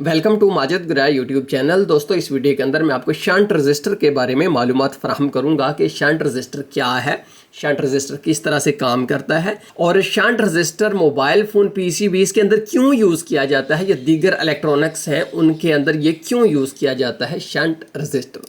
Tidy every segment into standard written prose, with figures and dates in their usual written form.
Welcome to Majid Guraya YouTube channel. दोस्तों, इस video के अंदर मैं आपको शंट रजिस्टर के बारे में मालूमात फराहम करूंगा कि शंट रजिस्टर क्या है, शंट रजिस्टर किस तरह से काम करता है और shunt resistor mobile phone PCBs के अंदर क्यों यूज़ किया जाता है या दीगर इलेक्ट्रॉनिक्स हैं उनके अंदर ये क्यों यूज़ किया जाता है शंट रजिस्टर।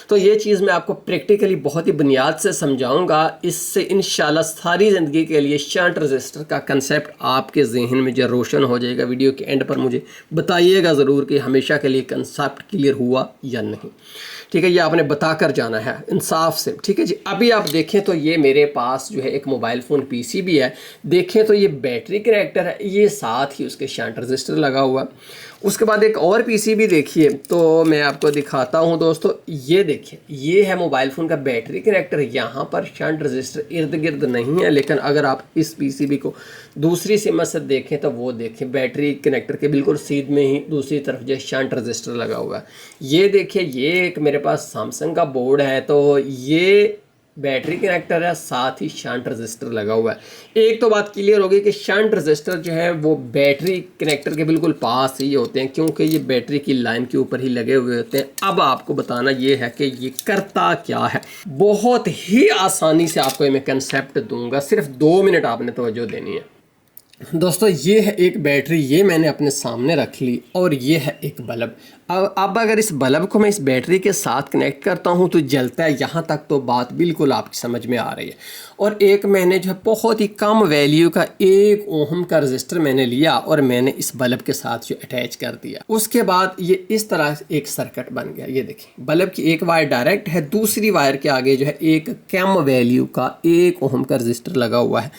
तो ये चीज़ मैं आपको प्रैक्टिकली बहुत ही बुनियाद से समझाऊंगा। इससे इंशाल्लाह सारी ज़िंदगी के लिए शंट रजिस्टर का कंसेप्ट आपके जहन में जो रोशन हो जाएगा। वीडियो के एंड पर मुझे बताइएगा ज़रूर कि हमेशा के लिए कंसेप्ट क्लियर हुआ या नहीं। ठीक है, ये आपने बताकर जाना है इंसाफ से। ठीक है जी। अभी आप देखें तो ये मेरे पास जो है एक मोबाइल फ़ोन पीसीबी है। देखें तो ये बैटरी कनेक्टर है, ये साथ ही उसके शंट रजिस्टर लगा हुआ। उसके बाद एक और पीसीबी देखिए तो मैं आपको दिखाता हूँ दोस्तों। ये देखिए, ये है मोबाइल फ़ोन का बैटरी कनेक्टर। यहाँ पर शंट रजिस्टर इर्द गिर्द नहीं है, लेकिन अगर आप इस पीसीबी को दूसरी सिम से देखें तो वो देखें बैटरी कनेक्टर के बिल्कुल सीध में ही दूसरी तरफ जो शंट रजिस्टर लगा हुआ है। ये देखिए, ये एक मेरे पास सैमसंग का बोर्ड है, तो ये बैटरी कनेक्टर है, साथ ही शंट रजिस्टर लगा हुआ है। एक तो बात क्लियर होगी कि शंट रजिस्टर जो है वो बैटरी कनेक्टर के बिल्कुल पास ही होते हैं, क्योंकि ये बैटरी की लाइन के ऊपर ही लगे हुए होते हैं। अब आपको बताना ये है कि ये करता क्या है। बहुत ही आसानी से आपको मैं कंसेप्ट दूंगा, सिर्फ 2 मिनट आपने तवज्जो देनी है। दोस्तों, ये है एक बैटरी, ये मैंने अपने सामने रख ली, और ये है एक बल्ब। अब अगर इस बल्ब को मैं इस बैटरी के साथ कनेक्ट करता हूँ तो जलता है। यहाँ तक तो बात बिल्कुल आपकी समझ में आ रही है। और एक मैंने जो है बहुत ही कम वैल्यू का 1 ओम का रजिस्टर मैंने लिया और मैंने इस बल्ब के साथ जो अटैच कर दिया। उसके बाद ये इस तरह एक सर्किट बन गया। ये देखिए, बल्ब की एक वायर डायरेक्ट है, दूसरी वायर के आगे जो है एक कम वैल्यू का 1 ओम का रजिस्टर लगा हुआ है।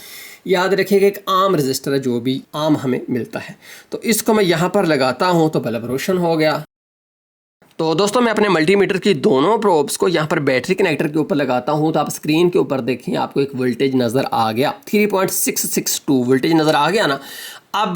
याद रखिएगा, एक आम रजिस्टर है जो भी आम हमें मिलता है। तो इसको मैं यहाँ पर लगाता हूँ तो बल्ब रोशन हो गया। तो दोस्तों, मैं अपने मल्टीमीटर की दोनों प्रोब्स को यहाँ पर बैटरी कनेक्टर के ऊपर लगाता हूँ तो आप स्क्रीन के ऊपर देखिए, आपको एक वोल्टेज नज़र आ गया, 3.662 वोल्टेज नज़र आ गया ना। अब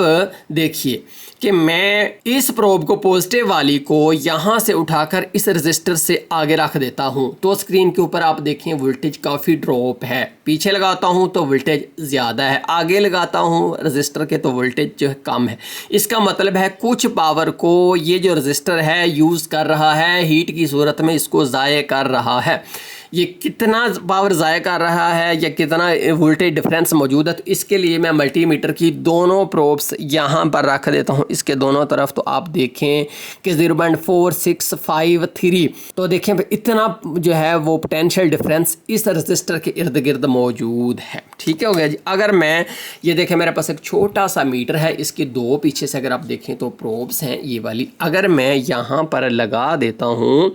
देखिए कि मैं इस प्रोब को पॉजिटिव वाली को यहाँ से उठाकर इस रजिस्टर से आगे रख देता हूँ तो स्क्रीन के ऊपर आप देखें वोल्टेज काफ़ी ड्रॉप है। पीछे लगाता हूँ तो वोल्टेज ज़्यादा है, आगे लगाता हूँ रजिस्टर के तो वोल्टेज जो है कम है। इसका मतलब है कुछ पावर को ये जो रजिस्टर है यूज़ कर रहा है, हीट की सूरत में इसको ज़ाय कर रहा है। ये कितना पावर ज़ाय कर रहा है या कितना वोल्टेज डिफरेंस मौजूद है, तो इसके लिए मैं मल्टीमीटर की दोनों प्रोब्स यहाँ पर रख देता हूँ इसके दोनों तरफ। तो आप देखें कि 0.4653, तो देखें इतना जो है वो पोटेंशियल डिफरेंस इस रजिस्टर के इर्द गिर्द मौजूद है। ठीक है, हो गया जी। अगर मैं ये देखें, मेरे पास एक छोटा सा मीटर है, इसके 2 पीछे से अगर आप देखें तो प्रोब्स हैं ये वाली। अगर मैं यहाँ पर लगा देता हूँ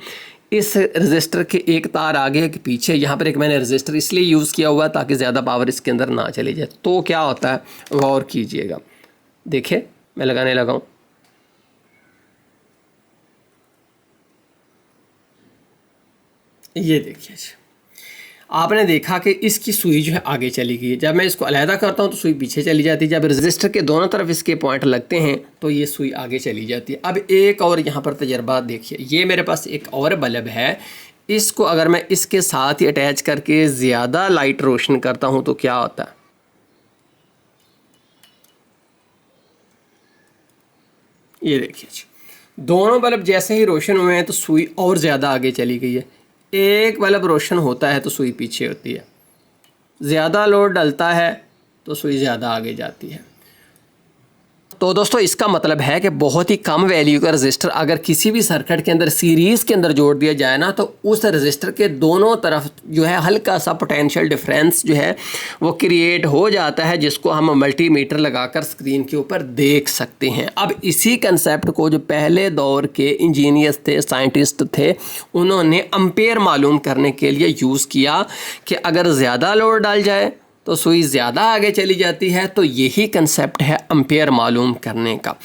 इस रजिस्टर के एक तार आगे एक पीछे, यहाँ पर एक मैंने रजिस्टर इसलिए यूज़ किया हुआ ताकि ज़्यादा पावर इसके अंदर ना चली जाए, तो क्या होता है गौर कीजिएगा। देखिए, मैं लगाने लगा हूँ, ये देखिए जी, आपने देखा कि इसकी सुई जो है आगे चली गई है। जब मैं इसको अलहदा करता हूँ तो सुई पीछे चली जाती है। जब रजिस्टर के दोनों तरफ इसके पॉइंट लगते हैं तो ये सुई आगे चली जाती है। अब एक और यहाँ पर तजर्बा देखिए, ये मेरे पास एक और बल्ब है, इसको अगर मैं इसके साथ ही अटैच करके ज़्यादा लाइट रोशन करता हूँ तो क्या होता है, ये देखिए जी, दोनों बल्ब जैसे ही रोशन हुए हैं तो सुई और ज़्यादा आगे चली गई है। एक बल्ब रोशन होता है तो सुई पीछे होती है, ज़्यादा लोड डलता है तो सुई ज़्यादा आगे जाती है। तो दोस्तों, इसका मतलब है कि बहुत ही कम वैल्यू का रजिस्टर अगर किसी भी सर्किट के अंदर सीरीज़ के अंदर जोड़ दिया जाए ना, तो उस रजिस्टर के दोनों तरफ जो है हल्का सा पोटेंशियल डिफरेंस जो है वो क्रिएट हो जाता है, जिसको हम मल्टीमीटर लगाकर स्क्रीन के ऊपर देख सकते हैं। अब इसी कंसेप्ट को जो पहले दौर के इंजीनियर्स थे, साइंटिस्ट थे, उन्होंने एम्पेयर मालूम करने के लिए यूज़ किया कि अगर ज़्यादा लोड डाल जाए तो सुई ज़्यादा आगे चली जाती है। तो यही कंसेप्ट है एम्पेयर मालूम करने का।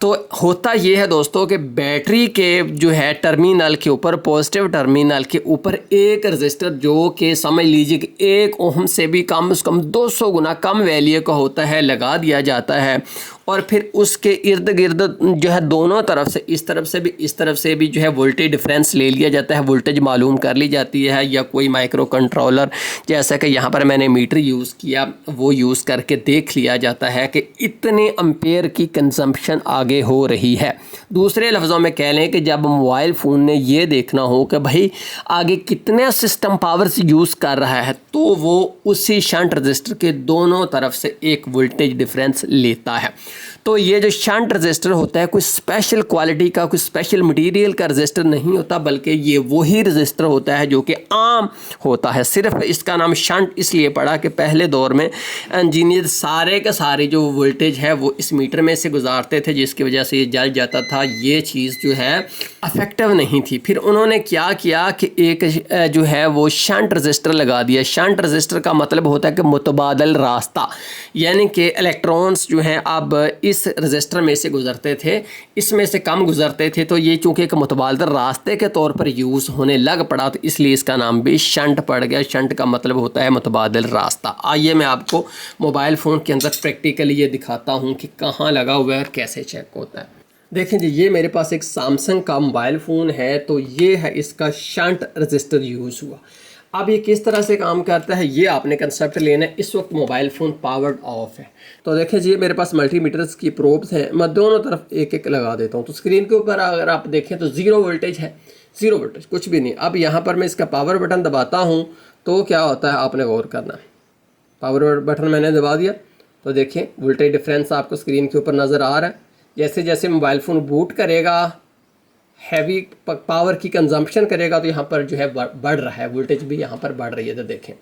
तो होता ये है दोस्तों कि बैटरी के जो है टर्मिनल के ऊपर, पॉजिटिव टर्मिनल के ऊपर एक रजिस्टर जो कि समझ लीजिए कि 1 ओम से भी कम से कम 200 गुना कम वैल्यू का होता है, लगा दिया जाता है। और फिर उसके इर्द गिर्द जो है दोनों तरफ से, इस तरफ से भी इस तरफ से भी जो है वोल्टेज डिफरेंस ले लिया जाता है, वोल्टेज मालूम कर ली जाती है, या कोई माइक्रो कंट्रोलर जैसा कि यहाँ पर मैंने मीटर यूज़ किया वो यूज़ करके देख लिया जाता है कि इतने एम्पेयर की कंजम्पशन आगे हो रही है। दूसरे लफ्ज़ों में कह लें कि जब मोबाइल फ़ोन ने ये देखना हो कि भाई आगे कितने सिस्टम पावर्स यूज़ कर रहा है, तो वो उसी शंट रजिस्टर के दोनों तरफ से एक वोल्टेज डिफरेंस लेता है। तो ये जो शंट रजिस्टर होता है कोई स्पेशल क्वालिटी का, कोई स्पेशल मटेरियल का रजिस्टर नहीं होता, बल्कि ये वही रजिस्टर होता है जो कि आम होता है। सिर्फ इसका नाम शंट इसलिए पड़ा कि पहले दौर में इंजीनियर सारे के सारे जो वोल्टेज है वो इस मीटर में से गुजारते थे, जिसकी वजह से ये जल जाता था। ये चीज़ जो है इफेक्टिव नहीं थी। फिर उन्होंने क्या किया कि एक जो है वो शंट रजिस्टर लगा दिया। शंट रजिस्टर का मतलब होता है कि मुतबादल रास्ता, यानी कि इलेक्ट्रॉन्स जो हैं अब इस रजिस्टर में से गुजरते थे, इसमें से कम गुजरते थे, तो ये चूँकि एक मुतबादल रास्ते के तौर पर यूज़ होने लग पड़ा तो इसलिए इसका नाम भी शंट पड़ गया। शंट का मतलब होता है मुतबादल रास्ता। आइए मैं आपको मोबाइल फ़ोन के अंदर प्रैक्टिकली ये दिखाता हूँ कि कहाँ लगा हुआ है और कैसे चेक होता है। देखें जी, ये मेरे पास एक सैमसंग का मोबाइल फ़ोन है, तो ये है इसका शंट रजिस्टर यूज़ हुआ। अब ये किस तरह से काम करता है ये आपने कंसेप्ट लेना है। इस वक्त मोबाइल फ़ोन पावर्ड ऑफ है, तो देखें जी मेरे पास मल्टीमीटर्स की प्रोब्स हैं, मैं दोनों तरफ एक एक लगा देता हूँ। तो स्क्रीन के ऊपर अगर आप देखें तो ज़ीरो वोल्टेज है, ज़ीरो वोल्टेज कुछ भी नहीं। अब यहाँ पर मैं इसका पावर बटन दबाता हूँ तो क्या होता है आपने गौर करना है। पावर बटन मैंने दबा दिया तो देखें वोल्टेज डिफरेंस आपको स्क्रीन के ऊपर नज़र आ रहा है। जैसे जैसे मोबाइल फ़ोन बूट करेगा, हैवी पावर की कंजम्पशन करेगा, तो यहाँ पर जो है बढ़ रहा है, वोल्टेज भी यहाँ पर बढ़ रही है। तो देखें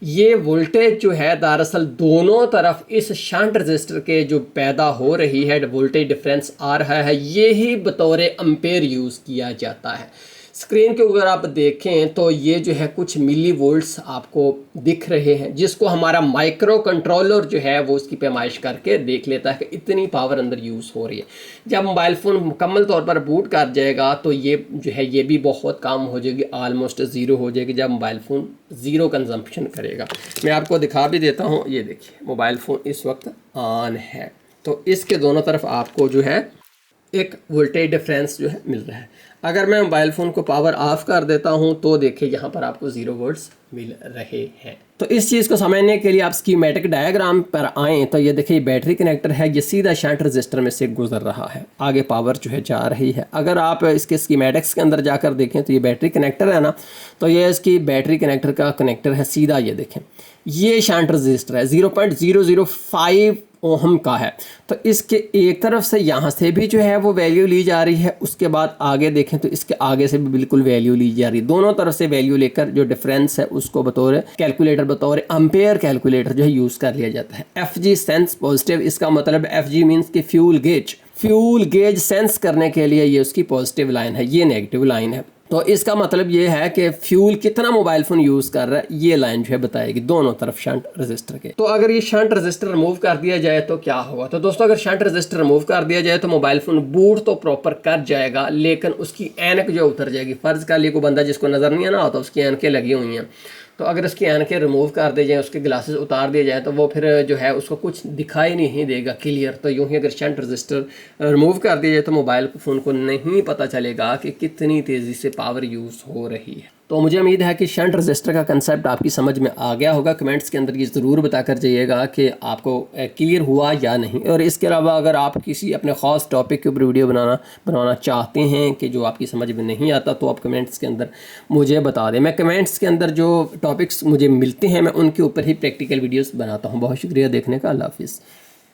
ये वोल्टेज जो है दरअसल दोनों तरफ इस शंट रजिस्टर के जो पैदा हो रही है वोल्टेज डिफरेंस आ रहा है, ये ही बतौर एम्पेयर यूज़ किया जाता है। स्क्रीन के ऊपर आप देखें तो ये जो है कुछ मिली वोल्ट्स आपको दिख रहे हैं, जिसको हमारा माइक्रो कंट्रोलर जो है वो उसकी पैमाइश करके देख लेता है कि इतनी पावर अंदर यूज़ हो रही है। जब मोबाइल फ़ोन मुकम्मल तौर पर बूट कर जाएगा तो ये जो है ये भी बहुत कम हो जाएगी, आलमोस्ट ज़ीरो हो जाएगी जब मोबाइल फ़ोन ज़ीरो कंजम्पशन करेगा। मैं आपको दिखा भी देता हूँ, ये देखिए मोबाइल फ़ोन इस वक्त ऑन है, तो इसके दोनों तरफ आपको जो है एक वोल्टेज डिफरेंस जो है मिल रहा है। अगर मैं मोबाइल फ़ोन को पावर ऑफ कर देता हूं तो देखिए यहाँ पर आपको ज़ीरो वोल्ट्स मिल रहे हैं। तो इस चीज़ को समझने के लिए आप स्कीमेटिक डायग्राम पर आएँ तो ये देखिए बैटरी कनेक्टर है, ये सीधा शंट रजिस्टर में से गुजर रहा है, आगे पावर जो है जा रही है। अगर आप इसके स्कीमेटिक्स के अंदर जाकर देखें तो ये बैटरी कनेक्टर है ना, तो ये इसकी बैटरी कनेक्टर का कनेक्टर है सीधा, ये देखें ये शंट रजिस्टर है 0.005 ओहम का है। तो इसके एक तरफ से यहाँ से भी जो है वो वैल्यू ली जा रही है, उसके बाद आगे देखें तो इसके आगे से भी बिल्कुल वैल्यू ली जा रही है। दोनों तरफ से वैल्यू लेकर जो डिफरेंस है उसको बतौर कैलकुलेटर, बतौर एम्पेयर कैलकुलेटर जो है यूज़ कर लिया जाता है। FG सेंस पॉजिटिव, इसका मतलब FG मीन्स कि फ्यूल गेज सेंस करने के लिए ये उसकी पॉजिटिव लाइन है, ये नेगेटिव लाइन है। तो इसका मतलब ये है कि फ्यूल कितना मोबाइल फ़ोन यूज़ कर रहा है ये लाइन जो है बताएगी दोनों तरफ शंट रजिस्टर के। तो अगर ये शंट रजिस्टर रिमूव कर दिया जाए तो क्या होगा? तो दोस्तों अगर शंट रजिस्टर रिमूव कर दिया जाए तो मोबाइल फ़ोन बूट तो प्रॉपर कर जाएगा, लेकिन उसकी ऐनक जो उतर जाएगी। फ़र्ज़ कर लिए कोई बंदा जिसको नज़र नहीं आना होता उसकी ऐनकें लगी हुई हैं, तो अगर उसकी ऐनकें रिमूव कर दी जाए, उसके ग्लासेस उतार दिए जाए तो वो फिर जो है उसको कुछ दिखाई नहीं देगा क्लियर। तो यूँ ही अगर शंट रजिस्टर रिमूव कर दिया जाए तो मोबाइल फ़ोन को नहीं पता चलेगा कि कितनी तेज़ी से पावर यूज़ हो रही है। तो मुझे उम्मीद है कि शंट रजिस्टर का कंसेप्ट आपकी समझ में आ गया होगा। कमेंट्स के अंदर ये ज़रूर बताकर जाइएगा कि आपको क्लियर हुआ या नहीं। और इसके अलावा अगर आप किसी अपने ख़ास टॉपिक के ऊपर वीडियो बनाना चाहते हैं कि जो आपकी समझ में नहीं आता, तो आप कमेंट्स के अंदर मुझे बता दें। मैं कमेंट्स के अंदर जो टॉपिक्स मुझे मिलते हैं मैं उनके ऊपर ही प्रैक्टिकल वीडियोज़ बनाता हूँ। बहुत शुक्रिया देखने का। अल्लाह हाफ़िज़।